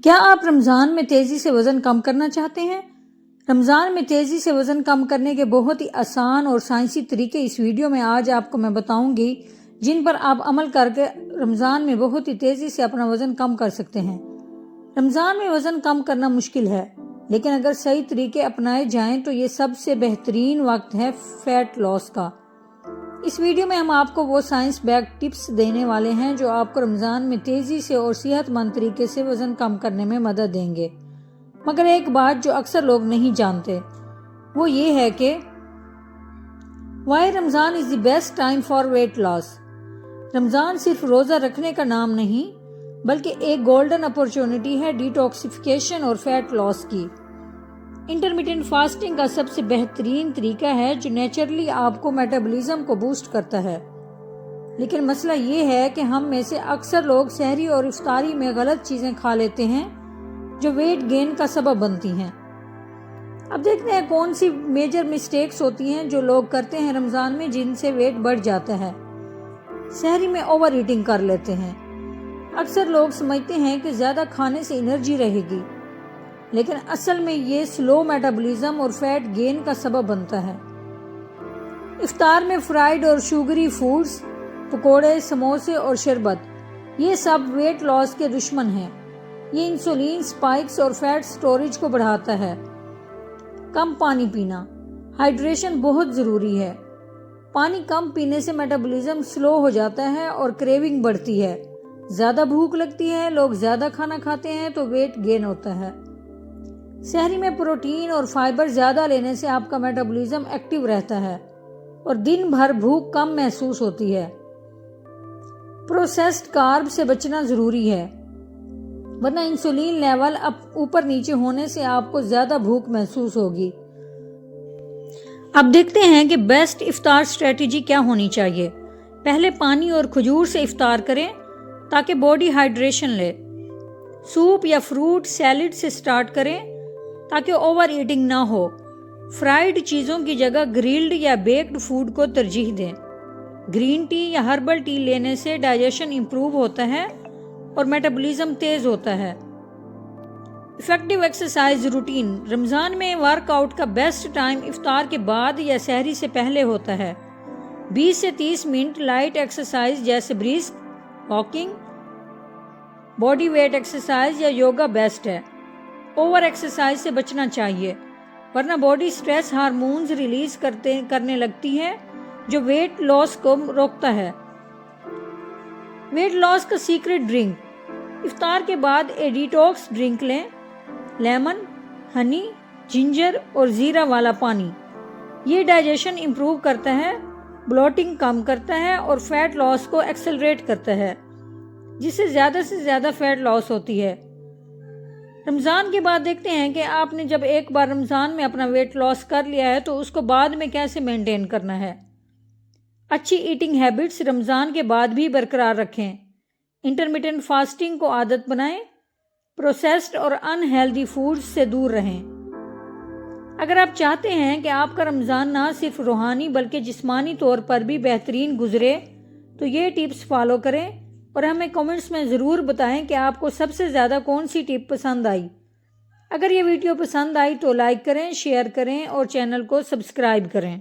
کیا آپ رمضان میں تیزی سے وزن کم کرنا چاہتے ہیں؟ رمضان میں تیزی سے وزن کم کرنے کے بہت ہی آسان اور سائنسی طریقے اس ویڈیو میں آج آپ کو میں بتاؤں گی، جن پر آپ عمل کر کے رمضان میں بہت ہی تیزی سے اپنا وزن کم کر سکتے ہیں۔ رمضان میں وزن کم کرنا مشکل ہے، لیکن اگر صحیح طریقے اپنائے جائیں تو یہ سب سے بہترین وقت ہے فیٹ لاس کا۔ اس ویڈیو میں ہم آپ کو وہ سائنس بیک ٹپس دینے والے ہیں جو آپ کو رمضان میں تیزی سے اور صحت مند طریقے سے وزن کم کرنے میں مدد دیں گے۔ مگر ایک بات جو اکثر لوگ نہیں جانتے وہ یہ ہے کہ why Ramzan is the best time for weight loss. Ramzan صرف روزہ رکھنے کا نام نہیں بلکہ ایک گولڈن اپورچونٹی ہے ڈیٹاکسیفیکیشن اور فیٹ لاس کی۔ انٹرمیٹنٹ فاسٹنگ کا سب سے بہترین طریقہ ہے جو نیچرلی آپ کو میٹابولزم کو بوسٹ کرتا ہے، لیکن مسئلہ یہ ہے کہ ہم میں سے اکثر لوگ سحری اور افطاری میں غلط چیزیں کھا لیتے ہیں جو ویٹ گین کا سبب بنتی ہیں۔ اب دیکھتے ہیں کون سی میجر مسٹیکس ہوتی ہیں جو لوگ کرتے ہیں رمضان میں جن سے ویٹ بڑھ جاتا ہے۔ سحری میں اوور ایٹنگ کر لیتے ہیں۔ اکثر لوگ سمجھتے ہیں کہ زیادہ کھانے سے انرجی رہے گی، لیکن اصل میں یہ سلو میٹابولزم اور فیٹ گین کا سبب بنتا ہے۔ افطار میں فرائیڈ اور شوگری فوڈز، پکوڑے، سموسے اور شربت، یہ سب ویٹ لاس کے دشمن ہیں۔ یہ انسولین سپائکس اور فیٹ سٹوریج کو بڑھاتا ہے۔ کم پانی پینا، ہائیڈریشن بہت ضروری ہے۔ پانی کم پینے سے میٹابولزم سلو ہو جاتا ہے اور کریونگ بڑھتی ہے۔ زیادہ بھوک لگتی ہے، لوگ زیادہ کھانا کھاتے ہیں تو ویٹ گین ہوتا ہے۔ سحری میں پروٹین اور فائبر زیادہ لینے سے آپ کا میٹابولزم ایکٹیو رہتا ہے اور دن بھر بھوک کم محسوس ہوتی ہے۔ پروسیسڈ کارب سے بچنا ضروری ہے، ورنہ انسولین لیول اوپر نیچے ہونے سے آپ کو زیادہ بھوک محسوس ہوگی۔ اب دیکھتے ہیں کہ بیسٹ افطار اسٹریٹجی کیا ہونی چاہیے۔ پہلے پانی اور کھجور سے افطار کریں تاکہ باڈی ہائیڈریشن لے۔ سوپ یا فروٹ سیلڈ سے سٹارٹ کریں تاکہ اوور ایٹنگ نہ ہو۔ فرائیڈ چیزوں کی جگہ گرلڈ یا بیکڈ فوڈ کو ترجیح دیں۔ گرین ٹی یا ہربل ٹی لینے سے ڈائجیشن امپروو ہوتا ہے اور میٹابولزم تیز ہوتا ہے۔ افیکٹو ایکسرسائز روٹین، رمضان میں ورک آؤٹ کا بیسٹ ٹائم افطار کے بعد یا سحری سے پہلے ہوتا ہے۔ 20 سے 30 منٹ لائٹ ایکسرسائز جیسے brisk walking, body weight exercise یا یوگا بیسٹ ہے۔ اوور ایکسرسائز سے بچنا چاہیے، ورنہ باڈی سٹریس ہارمونز ریلیز کرنے لگتی ہے جو ویٹ لاس کو روکتا ہے۔ ویٹ لاس کا سیکرٹ ڈرنک، افطار کے بعد ایک ڈیٹاکس ڈرنک لیں۔ لیمن، ہنی، جنجر اور زیرہ والا پانی۔ یہ ڈائجیشن امپروو کرتا ہے، بلوٹنگ کم کرتا ہے اور فیٹ لاس کو ایکسلریٹ کرتا ہے، جس سے زیادہ فیٹ لاس ہوتی ہے۔ رمضان کے بعد دیکھتے ہیں کہ آپ نے جب ایک بار رمضان میں اپنا ویٹ لاس کر لیا ہے تو اس کو بعد میں کیسے مینٹین کرنا ہے۔ اچھی ایٹنگ ہیبٹس رمضان کے بعد بھی برقرار رکھیں۔ انٹرمیٹنٹ فاسٹنگ کو عادت بنائیں۔ پروسیسڈ اور ان ہیلدی فوڈز سے دور رہیں۔ اگر آپ چاہتے ہیں کہ آپ کا رمضان نہ صرف روحانی بلکہ جسمانی طور پر بھی بہترین گزرے تو یہ ٹپس فالو کریں اور ہمیں کمنٹس میں ضرور بتائیں کہ آپ کو سب سے زیادہ کون سی ٹپ پسند آئی۔ اگر یہ ویڈیو پسند آئی تو لائک کریں، شیئر کریں اور چینل کو سبسکرائب کریں۔